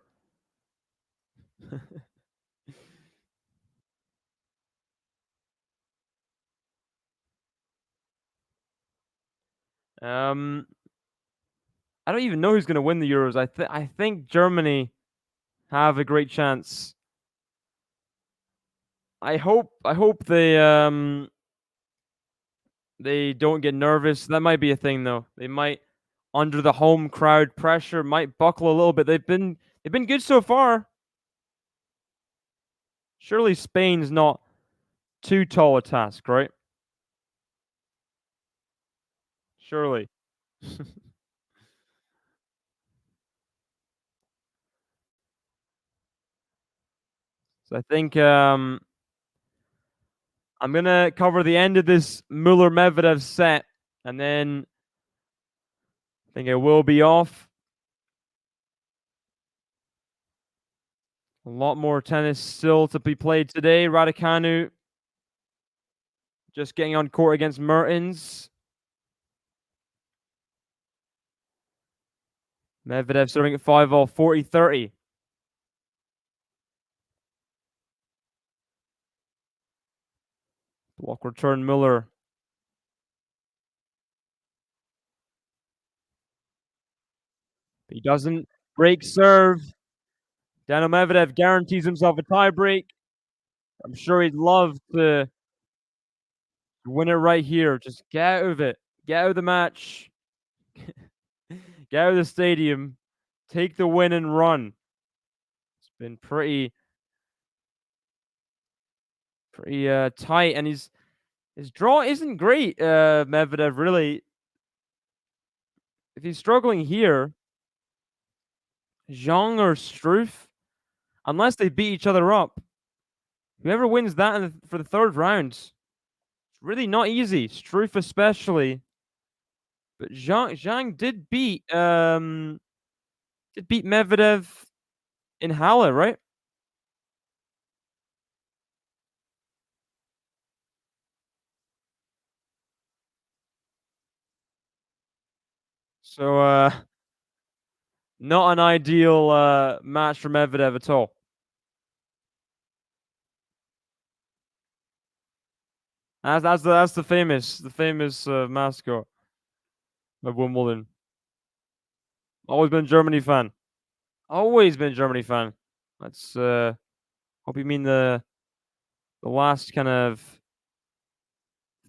I don't even know who's going to win the Euros. I think Germany have a great chance. I hope they don't get nervous. That might be a thing though. They might, under the home crowd pressure, might buckle a little bit. They've been good so far. Surely Spain's not too tall a task, right? Surely. So I think I'm gonna cover the end of this Muller Medvedev set, and then I think I will be off. A lot more tennis still to be played today. Raducanu just getting on court against Mertens. Medvedev serving at 5-all, 40-30. Block return Muller. He doesn't break serve. Daniil Medvedev guarantees himself a tie break. I'm sure he'd love to win it right here. Just get out of it. Get out of the match. Get out of the stadium. Take the win and run. It's been pretty tight, and his draw isn't great, Medvedev, really. If he's struggling here, Zhang or Struff, unless they beat each other up, whoever wins that for the third round, it's really not easy. Struff especially. But Zhang did beat Medvedev in Halle, right? So not an ideal match for Medvedev at all. That's the famous mascot of Wimbledon. Always been Germany fan. Always been Germany fan. That's hope you mean the last kind of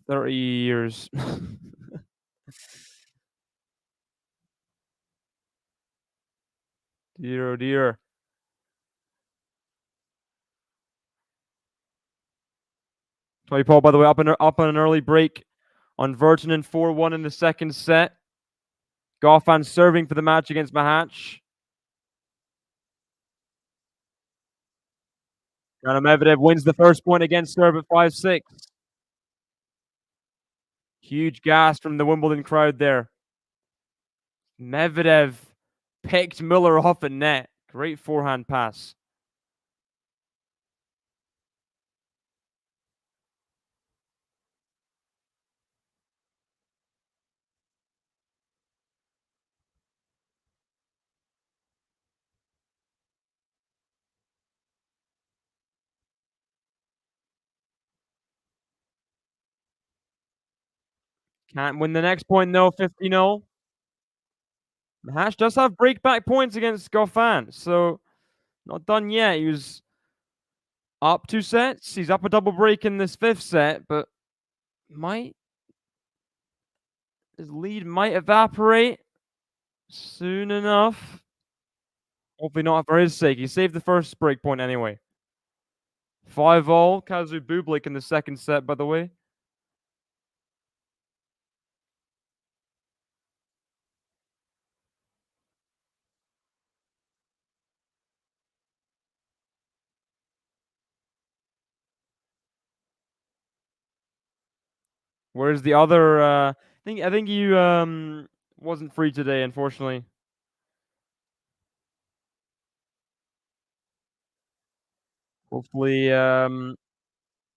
30 years. Dear oh dear. 20 Paul, by the way, up on an early break on Virtanen 4-1 in the second set. Gauff serving for the match against Mahach. Medvedev wins the first point against serve at 5-6. Huge gas from the Wimbledon crowd there. Medvedev picked Miller off at net. Great forehand pass. Can't win the next point though, 50-0. Mahach does have breakback points against Gauff, so not done yet. He was up 2 sets. He's up a double break in this 5th set, but his lead might evaporate soon enough. Hopefully not for his sake. He saved the first break point anyway. 5-all. Kazu Bublik in the second set, by the way. Where's the other I think you wasn't free today, unfortunately. Hopefully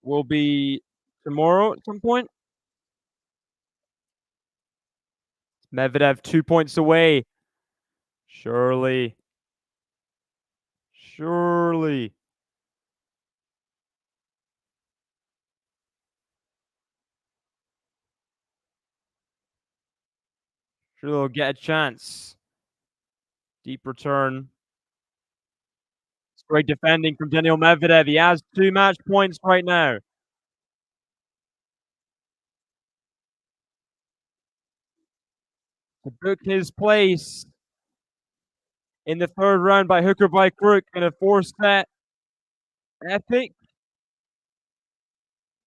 will be tomorrow at some point. Medvedev 2 points away. Surely. Surely. Sure they'll get a chance. Deep return. It's great defending from Daniil Medvedev. He has 2 match points right now. To book his place in the third round by hook or by crook in a 4-set epic.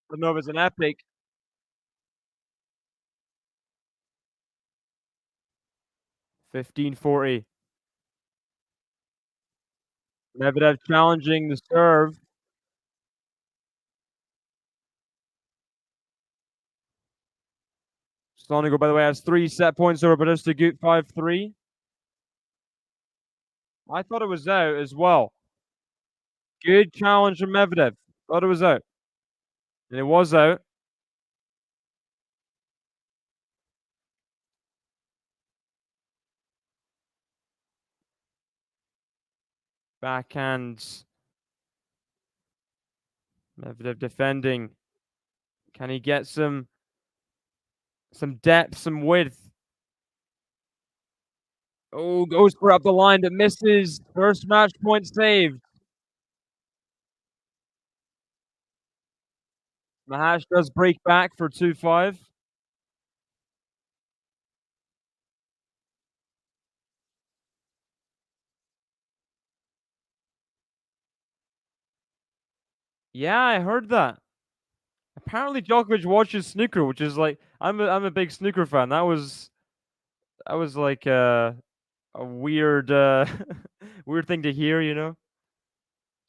I don't know if it's an epic. $15.40. Medvedev challenging the serve. Slonigo, by the way, has 3 set points over Bautista Agut 5-3. I thought it was out as well. Good challenge from Medvedev. Thought it was out. And it was out. Backhand. Medvedev defending. Can he get some depth, some width? Oh, goes for up the line but misses. First match point saved. Mahash does break back for 2-5. Yeah, I heard that. Apparently Djokovic watches snooker, which is like I'm a big snooker fan. That was like a weird weird thing to hear, you know?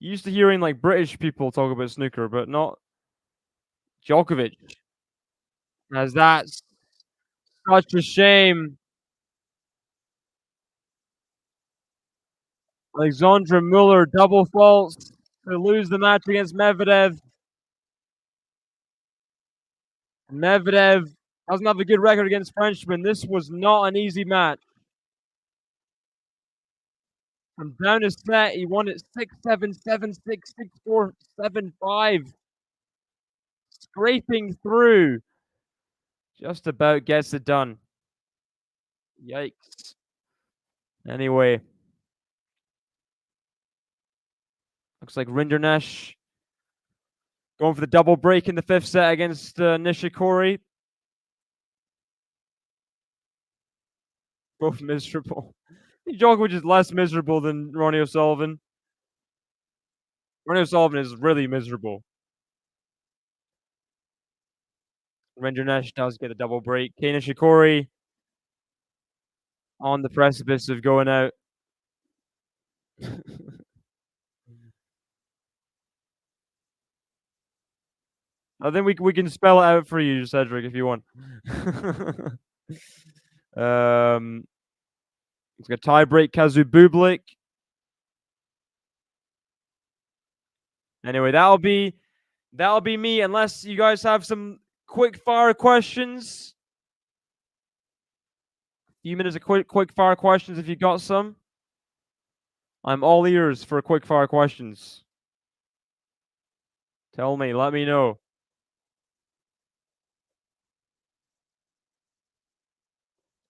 Used to hearing like British people talk about snooker, but not Djokovic. As that's such a shame. Alexandra Muller double faults to lose the match against Medvedev. Medvedev doesn't have a good record against Frenchmen. This was not an easy match. From down a set, he won it 6-7, 7-6, 6-4, 7-5. Scraping through. Just about gets it done. Yikes. Anyway. Looks like Rinderknecht going for the double break in the 5th set against Nishikori. Both miserable. Djokovic is less miserable than Ronnie O'Sullivan. Ronnie O'Sullivan is really miserable. Rinderknecht does get a double break. Kei Nishikori on the precipice of going out. I think we can spell it out for you, Cedric, if you want. It's got tie break Kazu Bublik. Anyway, that'll be me. Unless you guys have some quick fire questions. A few minutes of quick fire questions if you got some. I'm all ears for quick fire questions. Tell me, let me know.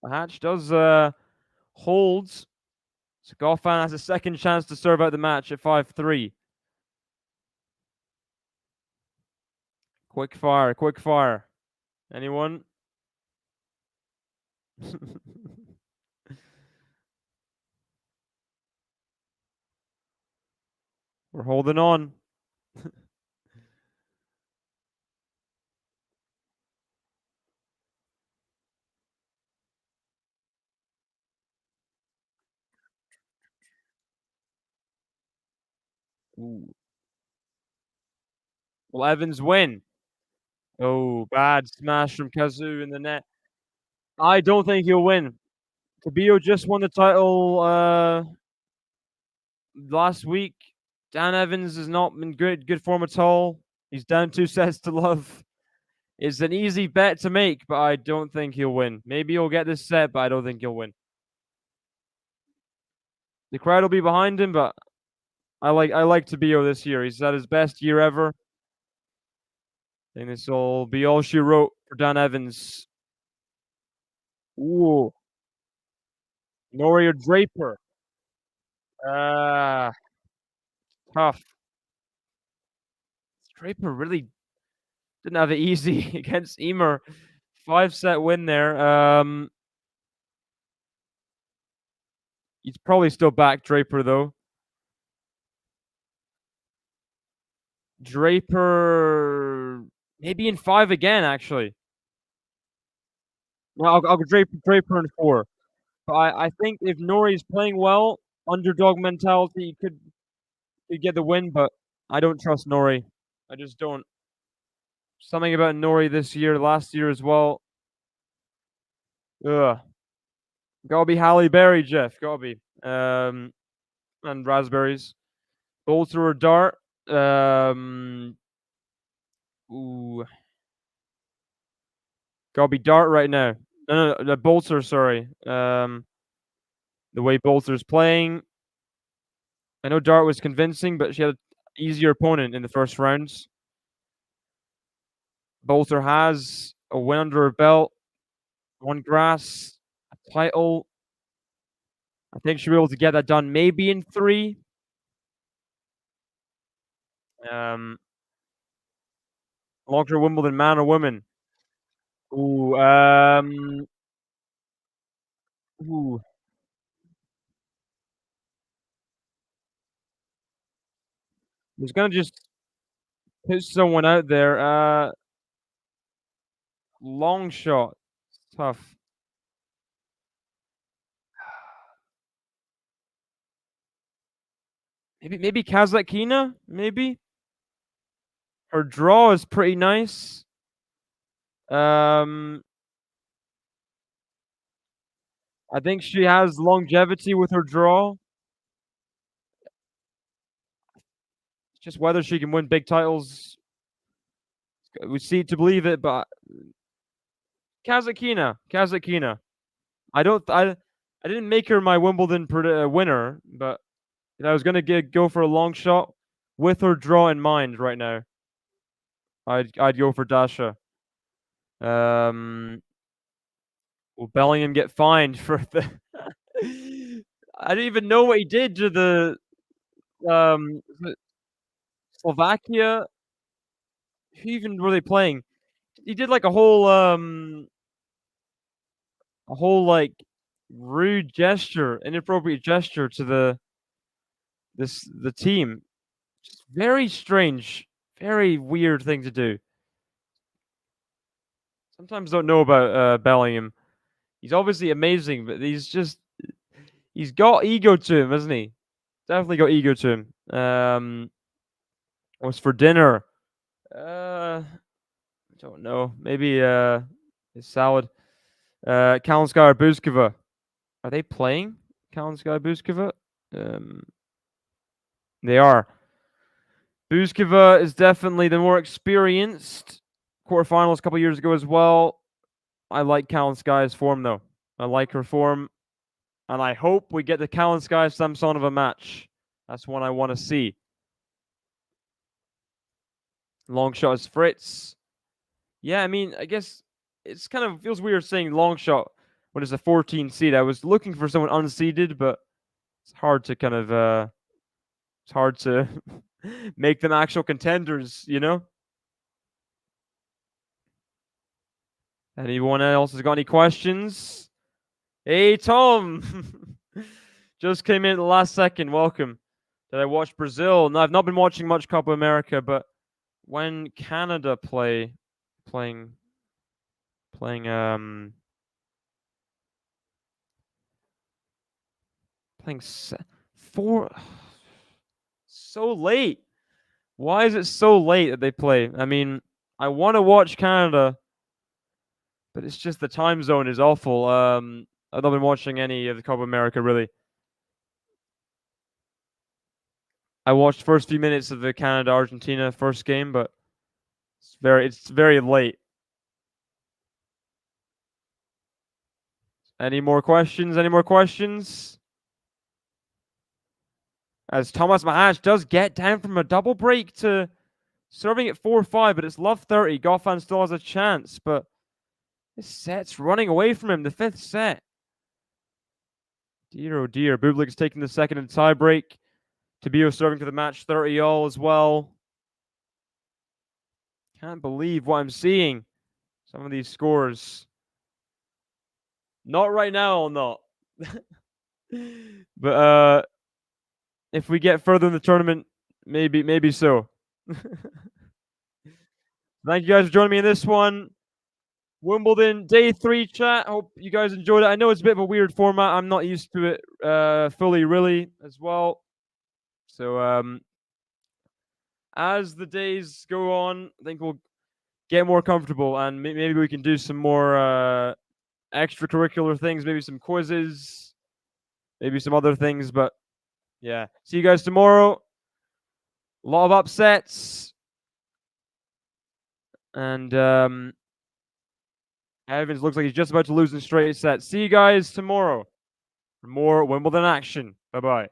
The hatch does hold. So Gauff has a second chance to serve out the match at 5-3. Quick fire. Anyone? We're holding on. Ooh. Will Evans win? Oh, bad smash from Kazu in the net. I don't think he'll win. Cabello just won the title last week. Dan Evans has not been good form at all. He's down 2 sets to love. It's an easy bet to make, but I don't think he'll win. Maybe he'll get this set, but I don't think he'll win. The crowd will be behind him, but I like Tabio this year. He's had his best year ever. I think this will be all she wrote for Dan Evans. Ooh. Norrie or Draper? Tough. Draper really didn't have it easy against Emer. 5-set win there. He's probably still back Draper though. Draper maybe in 5 again, actually. No, I'll go Draper in 4. But I think if Norrie's playing well, underdog mentality, he could get the win, but I don't trust Norrie. I just don't. Something about Norrie this year, last year as well. Ugh. Gotta be Halle Berry, Jeff. Gotta be. And raspberries. Bolter or dart? Ooh. Gotta be dart right now. No, Bolter, sorry. The way Bolter's playing. I know dart was convincing, but she had an easier opponent in the first rounds. Bolter has a win under her belt, one grass, a title. I think she'll be able to get that done maybe in 3. Long-shot Wimbledon, man or woman? Ooh, ooh. I was gonna just put someone out there. Long shot. It's tough. Maybe Kazakhina? Maybe? Her draw is pretty nice. I think she has longevity with her draw. It's just whether she can win big titles. We see to believe it, but Kazakhina. I didn't make her my Wimbledon winner, but if I was gonna go for a long shot with her draw in mind right now, I'd go for Dasha. Will Bellingham get fined for the? I didn't even know what he did to the is it Slovakia. Who even were they playing? He did like a whole like rude gesture, inappropriate gesture to the team. Just very strange, very weird thing to do. Sometimes don't know about Bellingham. He's obviously amazing, but he's got ego to him, hasn't he? Definitely got ego to him. What's for dinner? I don't know. Maybe his salad. Kalinskaya or Buzkova. Are they playing? Kalinskaya, Buzkova? They are. Buzkova is definitely the more experienced. Quarterfinals a couple years ago as well. I like Kalinskaya's form though. I like her form. And I hope we get the Kalinskaya Samsonova match. That's one I want to see. Long shot is Fritz. Yeah, I mean, I guess it's kind of feels weird saying long shot when it's a 14 seed. I was looking for someone unseeded, but it's hard to kind of it's hard to make them actual contenders, you know? Anyone else has got any questions? Hey, Tom! Just came in at the last second. Welcome. Did I watch Brazil? No, I've not been watching much Copa America, but when Canada playing four so late. Why is it so late that they play? I mean, I want to watch Canada, but it's just the time zone is awful. I've not been watching any of the Copa America really. I watched first few minutes of the Canada-Argentina first game, but it's very late. Any more questions? Any more questions? As Thomas Mahash does get down from a double break to serving at 4-5, but it's love 30. Gauff still has a chance, but this set's running away from him. The fifth set. Dear, oh dear. Bublik's taking the second and tie break. Tabio serving to the match 30 all as well. Can't believe what I'm seeing. Some of these scores. Not right now, I'll not. But if we get further in the tournament, maybe so. Thank you guys for joining me in this one. Wimbledon Day 3 chat. Hope you guys enjoyed it. I know it's a bit of a weird format. I'm not used to it fully, really, as well. So as the days go on, I think we'll get more comfortable, and maybe we can do some more extracurricular things, maybe some quizzes, maybe some other things. But yeah, see you guys tomorrow. A lot of upsets, and Evans looks like he's just about to lose in straight sets. See you guys tomorrow for more Wimbledon action. Bye-bye.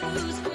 who's